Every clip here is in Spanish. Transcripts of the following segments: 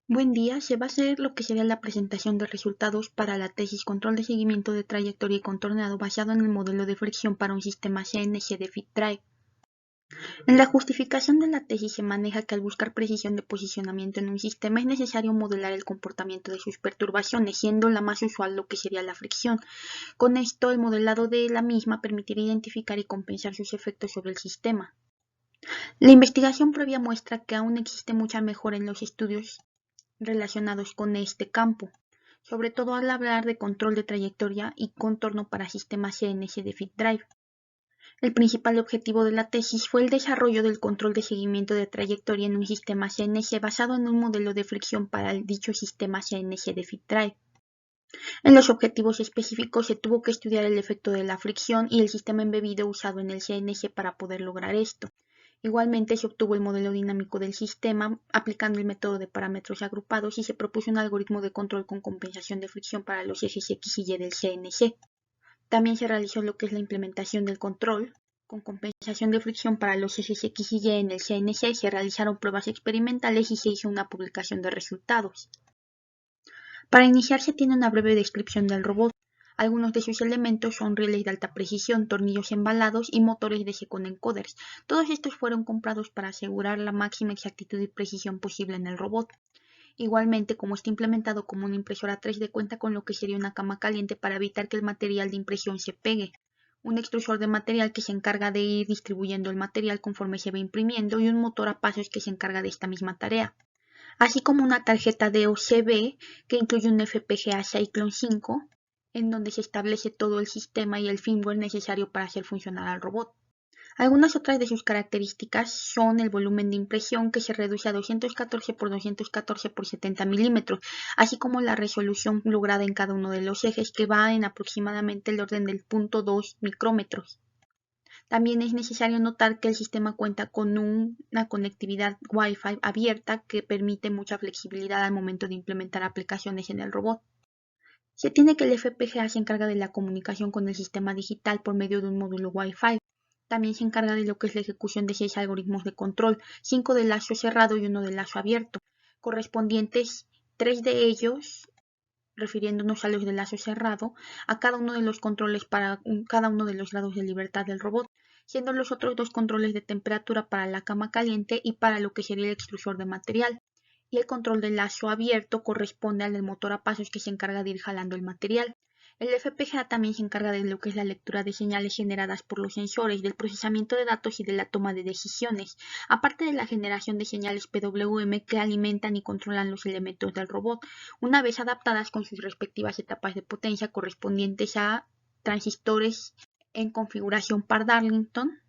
Buen día, se va a hacer lo que sería la presentación de resultados para la tesis Control de seguimiento de trayectoria y contorneado basado en el modelo de fricción para un sistema CNC de Fit Drive. En la justificación de la tesis se maneja que al buscar precisión de posicionamiento en un sistema es necesario modelar el comportamiento de sus perturbaciones, siendo la más usual lo que sería la fricción. Con esto, el modelado de la misma permitirá identificar y compensar sus efectos sobre el sistema. La investigación previa muestra que aún existe mucha mejora en los estudios relacionados con este campo, sobre todo al hablar de control de trayectoria y contorno para sistemas CNC de Fit Drive. El principal objetivo de la tesis fue el desarrollo del control de seguimiento de trayectoria en un sistema CNC basado en un modelo de fricción para dicho sistema CNC de Fit Drive. En los objetivos específicos se tuvo que estudiar el efecto de la fricción y el sistema embebido usado en el CNC para poder lograr esto. Igualmente se obtuvo el modelo dinámico del sistema aplicando el método de parámetros agrupados y se propuso un algoritmo de control con compensación de fricción para los ejes X y Y del CNC. También se realizó lo que es la implementación del control con compensación de fricción para los ejes X y Y en el CNC, se realizaron pruebas experimentales y se hizo una publicación de resultados. Para iniciar se tiene una breve descripción del robot. Algunos de sus elementos son rieles de alta precisión, tornillos embalados y motores de Second Encoders. Todos estos fueron comprados para asegurar la máxima exactitud y precisión posible en el robot. Igualmente, como está implementado como una impresora 3D, cuenta con lo que sería una cama caliente para evitar que el material de impresión se pegue, un extrusor de material que se encarga de ir distribuyendo el material conforme se va imprimiendo y un motor a pasos que se encarga de esta misma tarea, así como una tarjeta de OCB que incluye un FPGA Cyclone 5, en donde se establece todo el sistema y el firmware necesario para hacer funcionar al robot. Algunas otras de sus características son el volumen de impresión que se reduce a 214 por 214 por 70 milímetros, así como la resolución lograda en cada uno de los ejes que va en aproximadamente el orden del 0.2 micrómetros. También es necesario notar que el sistema cuenta con una conectividad Wi-Fi abierta que permite mucha flexibilidad al momento de implementar aplicaciones en el robot. Se tiene que el FPGA se encarga de la comunicación con el sistema digital por medio de un módulo Wi-Fi. También se encarga de lo que es la ejecución de 6 algoritmos de control, 5 de lazo cerrado y 1 de lazo abierto, correspondientes 3 de ellos, refiriéndonos a los de lazo cerrado, a cada uno de los controles para cada uno de los grados de libertad del robot, siendo los otros 2 controles de temperatura para la cama caliente y para lo que sería el extrusor de material. Y el control de lazo abierto corresponde al del motor a pasos que se encarga de ir jalando el material. El FPGA también se encarga de lo que es la lectura de señales generadas por los sensores, del procesamiento de datos y de la toma de decisiones, aparte de la generación de señales PWM que alimentan y controlan los elementos del robot, una vez adaptadas con sus respectivas etapas de potencia correspondientes a transistores en configuración par-Darlington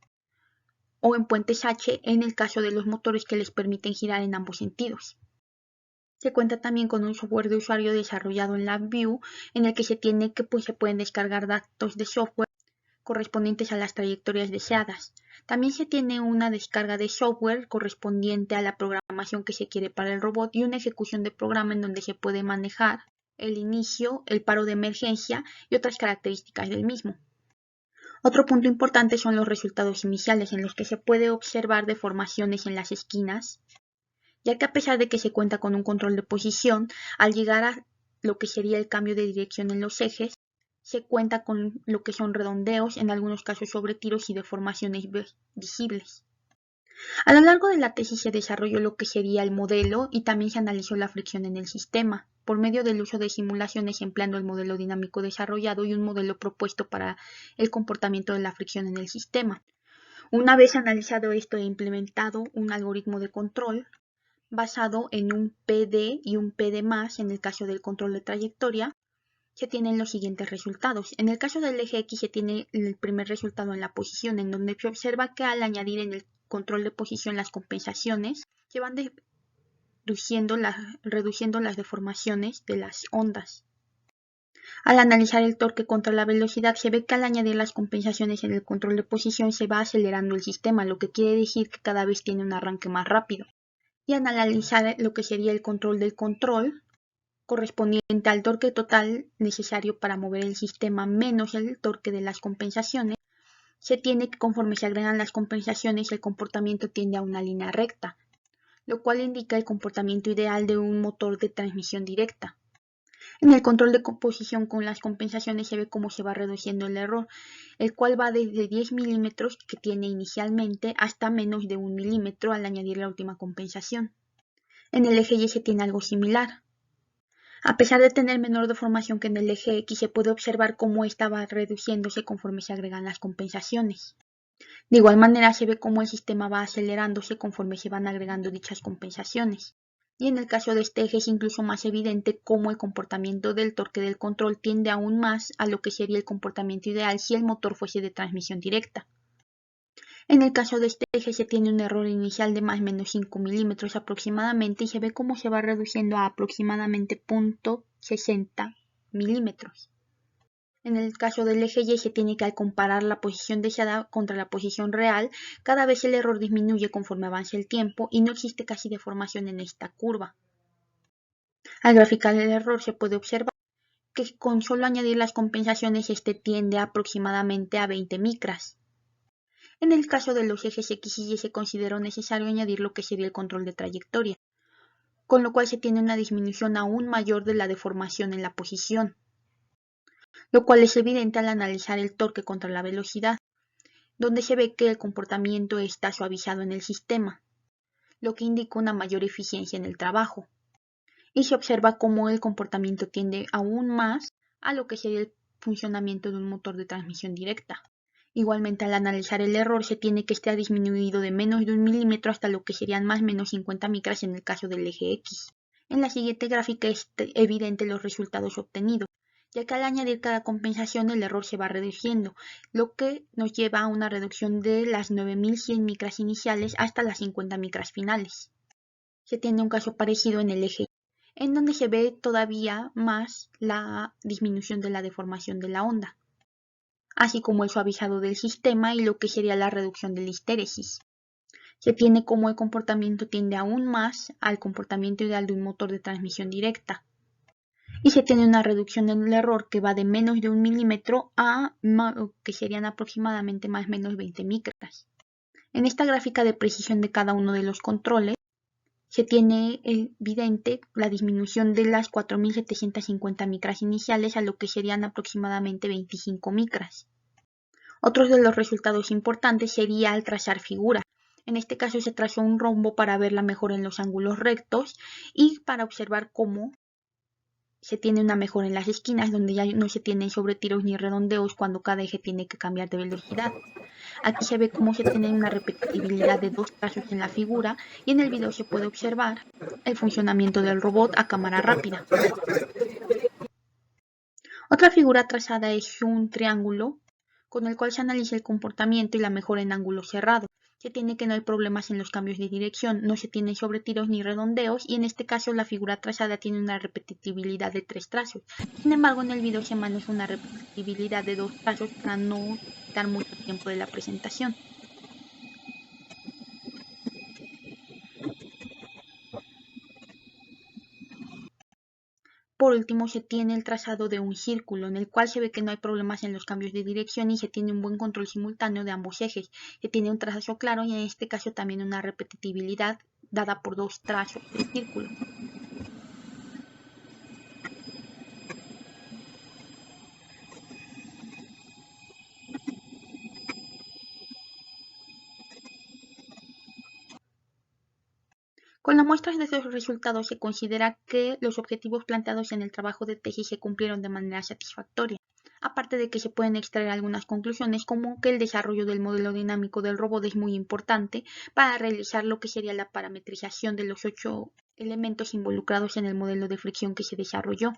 o en puentes H en el caso de los motores que les permiten girar en ambos sentidos. Se cuenta también con un software de usuario desarrollado en LabVIEW en el que se pueden descargar datos de software correspondientes a las trayectorias deseadas. También se tiene una descarga de software correspondiente a la programación que se quiere para el robot y una ejecución de programa en donde se puede manejar el inicio, el paro de emergencia y otras características del mismo. Otro punto importante son los resultados iniciales en los que se puede observar deformaciones en las esquinas, ya que a pesar de que se cuenta con un control de posición, al llegar a lo que sería el cambio de dirección en los ejes, se cuenta con lo que son redondeos, en algunos casos sobretiros y deformaciones visibles. A lo largo de la tesis se desarrolló lo que sería el modelo y también se analizó la fricción en el sistema, por medio del uso de simulaciones empleando el modelo dinámico desarrollado y un modelo propuesto para el comportamiento de la fricción en el sistema. Una vez analizado esto e implementado un algoritmo de control, basado en un PD y un PD+, en el caso del control de trayectoria, se tienen los siguientes resultados. En el caso del eje X se tiene el primer resultado en la posición, en donde se observa que al añadir en el control de posición las compensaciones, se van reduciendo las deformaciones de las ondas. Al analizar el torque contra la velocidad, se ve que al añadir las compensaciones en el control de posición se va acelerando el sistema, lo que quiere decir que cada vez tiene un arranque más rápido. Y al analizar lo que sería el control del control, correspondiente al torque total necesario para mover el sistema menos el torque de las compensaciones, se tiene que conforme se agregan las compensaciones el comportamiento tiende a una línea recta. lo cual indica el comportamiento ideal de un motor de transmisión directa. En el control de composición con las compensaciones se ve cómo se va reduciendo el error, el cual va desde 10 milímetros que tiene inicialmente hasta menos de 1 milímetro al añadir la última compensación. En el eje Y se tiene algo similar. A pesar de tener menor deformación que en el eje X, se puede observar cómo esta va reduciéndose conforme se agregan las compensaciones. De igual manera se ve cómo el sistema va acelerándose conforme se van agregando dichas compensaciones. Y en el caso de este eje es incluso más evidente cómo el comportamiento del torque del control tiende aún más a lo que sería el comportamiento ideal si el motor fuese de transmisión directa. En el caso de este eje se tiene un error inicial de más o menos 5 milímetros aproximadamente y se ve cómo se va reduciendo a aproximadamente 0.60 milímetros. En el caso del eje Y se tiene que, al comparar la posición deseada contra la posición real, cada vez el error disminuye conforme avanza el tiempo y no existe casi deformación en esta curva. Al graficar el error se puede observar que con solo añadir las compensaciones este tiende aproximadamente a 20 micras. En el caso de los ejes X y Y se consideró necesario añadir lo que sería el control de trayectoria, con lo cual se tiene una disminución aún mayor de la deformación en la posición, lo cual es evidente al analizar el torque contra la velocidad, donde se ve que el comportamiento está suavizado en el sistema, lo que indica una mayor eficiencia en el trabajo, y se observa cómo el comportamiento tiende aún más a lo que sería el funcionamiento de un motor de transmisión directa. Igualmente, al analizar el error se tiene que este ha disminuido de menos de 1 milímetro hasta lo que serían más o menos 50 micras en el caso del eje X. En la siguiente gráfica es evidente los resultados obtenidos, ya que al añadir cada compensación el error se va reduciendo, lo que nos lleva a una reducción de las 9100 micras iniciales hasta las 50 micras finales. Se tiene un caso parecido en el eje Y, en donde se ve todavía más la disminución de la deformación de la onda, así como el suavizado del sistema y lo que sería la reducción de la histéresis. Se tiene como el comportamiento tiende aún más al comportamiento ideal de un motor de transmisión directa, y se tiene una reducción en el error que va de menos de 1 milímetro a que serían aproximadamente más o menos 20 micras. En esta gráfica de precisión de cada uno de los controles se tiene evidente la disminución de las 4750 micras iniciales a lo que serían aproximadamente 25 micras. Otro de los resultados importantes sería al trazar figura. En este caso se trazó un rombo para verla mejor en los ángulos rectos y para observar cómo se tiene una mejora en las esquinas, donde ya no se tienen sobretiros ni redondeos cuando cada eje tiene que cambiar de velocidad. Aquí se ve cómo se tiene una repetibilidad de 2 trazos en la figura y en el video se puede observar el funcionamiento del robot a cámara rápida. Otra figura trazada es un triángulo con el cual se analiza el comportamiento y la mejora en ángulos cerrados. Se tiene que no hay problemas en los cambios de dirección, no se tienen sobretiros ni redondeos y en este caso la figura trazada tiene una repetibilidad de 3 trazos. Sin embargo, en el video se maneja una repetibilidad de 2 trazos para no quitar mucho tiempo de la presentación. Por último, se tiene el trazado de un círculo, en el cual se ve que no hay problemas en los cambios de dirección y se tiene un buen control simultáneo de ambos ejes. Se tiene un trazo claro y en este caso también una repetibilidad dada por 2 trazos del círculo. Con las muestras de estos resultados se considera que los objetivos planteados en el trabajo de tesis se cumplieron de manera satisfactoria, aparte de que se pueden extraer algunas conclusiones como que el desarrollo del modelo dinámico del robot es muy importante para realizar lo que sería la parametrización de los 8 elementos involucrados en el modelo de fricción que se desarrolló.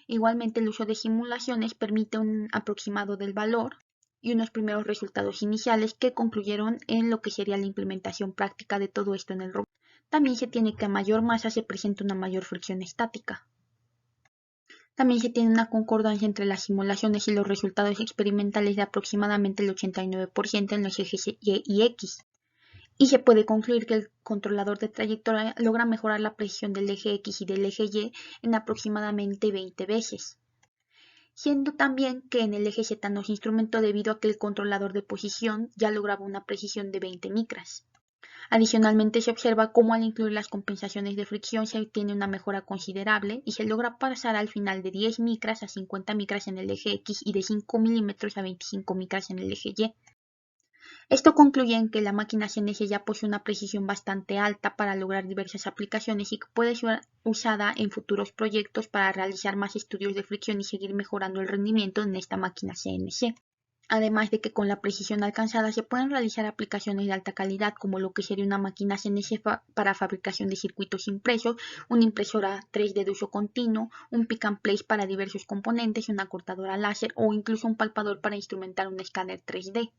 Igualmente, el uso de simulaciones permite un aproximado del valor y unos primeros resultados iniciales que concluyeron en lo que sería la implementación práctica de todo esto en el robot. También se tiene que a mayor masa se presenta una mayor fricción estática. También se tiene una concordancia entre las simulaciones y los resultados experimentales de aproximadamente el 89% en los ejes Y y X. Y se puede concluir que el controlador de trayectoria logra mejorar la precisión del eje X y del eje Y en aproximadamente 20 veces. Siendo también que en el eje Z no se instrumentó debido a que el controlador de posición ya lograba una precisión de 20 micras. Adicionalmente, se observa cómo al incluir las compensaciones de fricción se obtiene una mejora considerable y se logra pasar al final de 10 micras a 50 micras en el eje X y de 5 milímetros a 25 micras en el eje Y. Esto concluye en que la máquina CNC ya posee una precisión bastante alta para lograr diversas aplicaciones y que puede ser usada en futuros proyectos para realizar más estudios de fricción y seguir mejorando el rendimiento en esta máquina CNC. Además de que con la precisión alcanzada se pueden realizar aplicaciones de alta calidad como lo que sería una máquina CNC para fabricación de circuitos impresos, una impresora 3D de uso continuo, un pick and place para diversos componentes, una cortadora láser o incluso un palpador para instrumentar un escáner 3D.